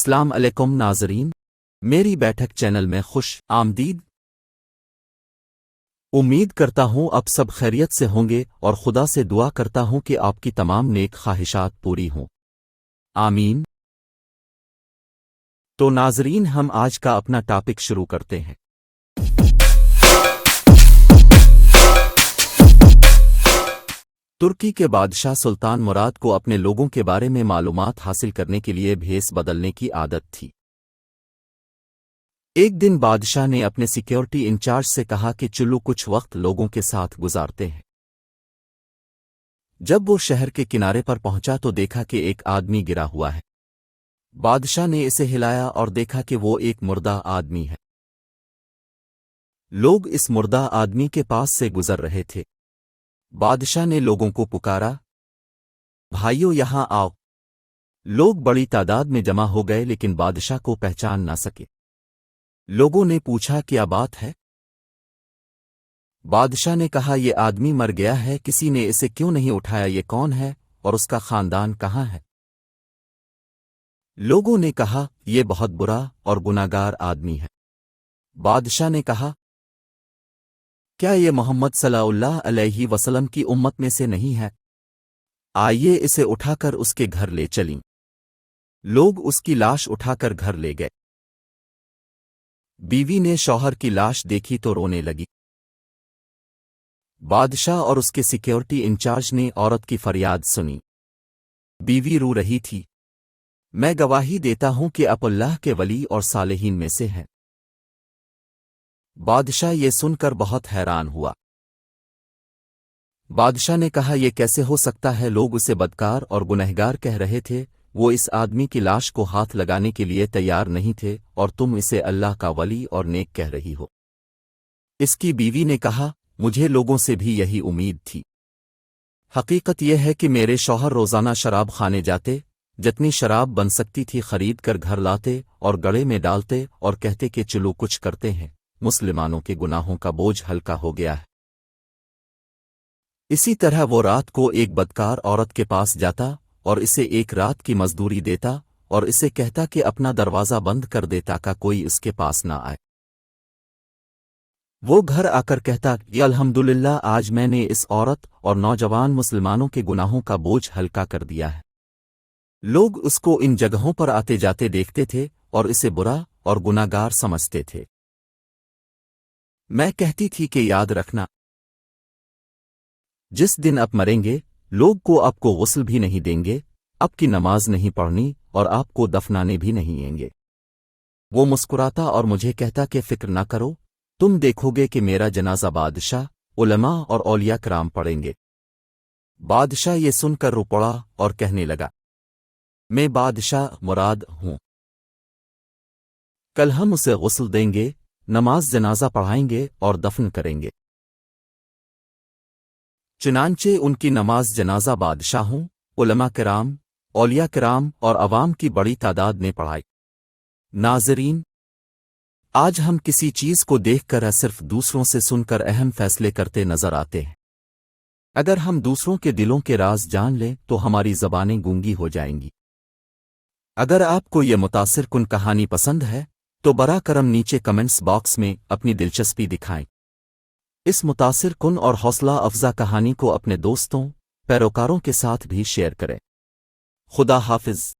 السلام علیکم ناظرین، میری بیٹھک چینل میں خوش آمدید۔ امید کرتا ہوں اب سب خیریت سے ہوں گے اور خدا سے دعا کرتا ہوں کہ آپ کی تمام نیک خواہشات پوری ہوں، آمین۔ تو ناظرین، ہم آج کا اپنا ٹاپک شروع کرتے ہیں۔ ترکی کے بادشاہ سلطان مراد کو اپنے لوگوں کے بارے میں معلومات حاصل کرنے کے لیے بھیس بدلنے کی عادت تھی۔ ایک دن بادشاہ نے اپنے سیکیورٹی انچارج سے کہا کہ چلو کچھ وقت لوگوں کے ساتھ گزارتے ہیں۔ جب وہ شہر کے کنارے پر پہنچا تو دیکھا کہ ایک آدمی گرا ہوا ہے۔ بادشاہ نے اسے ہلایا اور دیکھا کہ وہ ایک مردہ آدمی ہے۔ لوگ اس مردہ آدمی کے پاس سے گزر رہے تھے۔ بادشاہ نے لوگوں کو پکارا، بھائیو یہاں آؤ۔ لوگ بڑی تعداد میں جمع ہو گئے لیکن بادشاہ کو پہچان نہ سکے۔ لوگوں نے پوچھا کیا بات ہے؟ بادشاہ نے کہا یہ آدمی مر گیا ہے، کسی نے اسے کیوں نہیں اٹھایا؟ یہ کون ہے اور اس کا خاندان کہاں ہے؟ لوگوں نے کہا یہ بہت برا اور گناہگار آدمی ہے۔ بادشاہ نے کہا کیا یہ محمد صلی اللہ علیہ وسلم کی امت میں سے نہیں ہے؟ آئیے اسے اٹھا کر اس کے گھر لے چلیں۔ لوگ اس کی لاش اٹھا کر گھر لے گئے۔ بیوی نے شوہر کی لاش دیکھی تو رونے لگی۔ بادشاہ اور اس کے سیکیورٹی انچارج نے عورت کی فریاد سنی۔ بیوی رو رہی تھی۔ میں گواہی دیتا ہوں کہ آپ اللہ کے ولی اور صالحین میں سے ہیں۔ بادشاہ یہ سن کر بہت حیران ہوا۔ بادشاہ نے کہا یہ کیسے ہو سکتا ہے؟ لوگ اسے بدکار اور گنہگار کہہ رہے تھے، وہ اس آدمی کی لاش کو ہاتھ لگانے کے لیے تیار نہیں تھے اور تم اسے اللہ کا ولی اور نیک کہہ رہی ہو۔ اس کی بیوی نے کہا مجھے لوگوں سے بھی یہی امید تھی۔ حقیقت یہ ہے کہ میرے شوہر روزانہ شراب خانے جاتے، جتنی شراب بن سکتی تھی خرید کر گھر لاتے اور گڑے میں ڈالتے اور کہتے کہ چلو کچھ کرتے ہیں، مسلمانوں کے گناہوں کا بوجھ ہلکا ہو گیا ہے۔ اسی طرح وہ رات کو ایک بدکار عورت کے پاس جاتا اور اسے ایک رات کی مزدوری دیتا اور اسے کہتا کہ اپنا دروازہ بند کر دے تاکہ کوئی اس کے پاس نہ آئے۔ وہ گھر آ کر کہتا کہ الحمدللہ آج میں نے اس عورت اور نوجوان مسلمانوں کے گناہوں کا بوجھ ہلکا کر دیا ہے۔ لوگ اس کو ان جگہوں پر آتے جاتے دیکھتے تھے اور اسے برا اور گناہگار سمجھتے تھے۔ میں کہتی تھی کہ یاد رکھنا، جس دن آپ مریں گے لوگ آپ کو غسل بھی نہیں دیں گے، آپ کی نماز نہیں پڑھنی اور آپ کو دفنانے بھی نہیں آئیں گے۔ وہ مسکراتا اور مجھے کہتا کہ فکر نہ کرو، تم دیکھو گے کہ میرا جنازہ بادشاہ، علماء اور اولیاء کرام پڑھیں گے۔ بادشاہ یہ سن کر رو پڑا اور کہنے لگا میں بادشاہ مراد ہوں، کل ہم اسے غسل دیں گے، نماز جنازہ پڑھائیں گے اور دفن کریں گے۔ چنانچہ ان کی نماز جنازہ بادشاہوں، علماء کرام، اولیاء کرام اور عوام کی بڑی تعداد نے پڑھائی۔ ناظرین، آج ہم کسی چیز کو دیکھ کر صرف دوسروں سے سن کر اہم فیصلے کرتے نظر آتے ہیں۔ اگر ہم دوسروں کے دلوں کے راز جان لیں تو ہماری زبانیں گونگی ہو جائیں گی۔ اگر آپ کو یہ متاثر کن کہانی پسند ہے تو براہ کرم نیچے کمنٹس باکس میں اپنی دلچسپی دکھائیں۔ اس متاثر کن اور حوصلہ افزا کہانی کو اپنے دوستوں، پیروکاروں کے ساتھ بھی شیئر کریں۔ خدا حافظ۔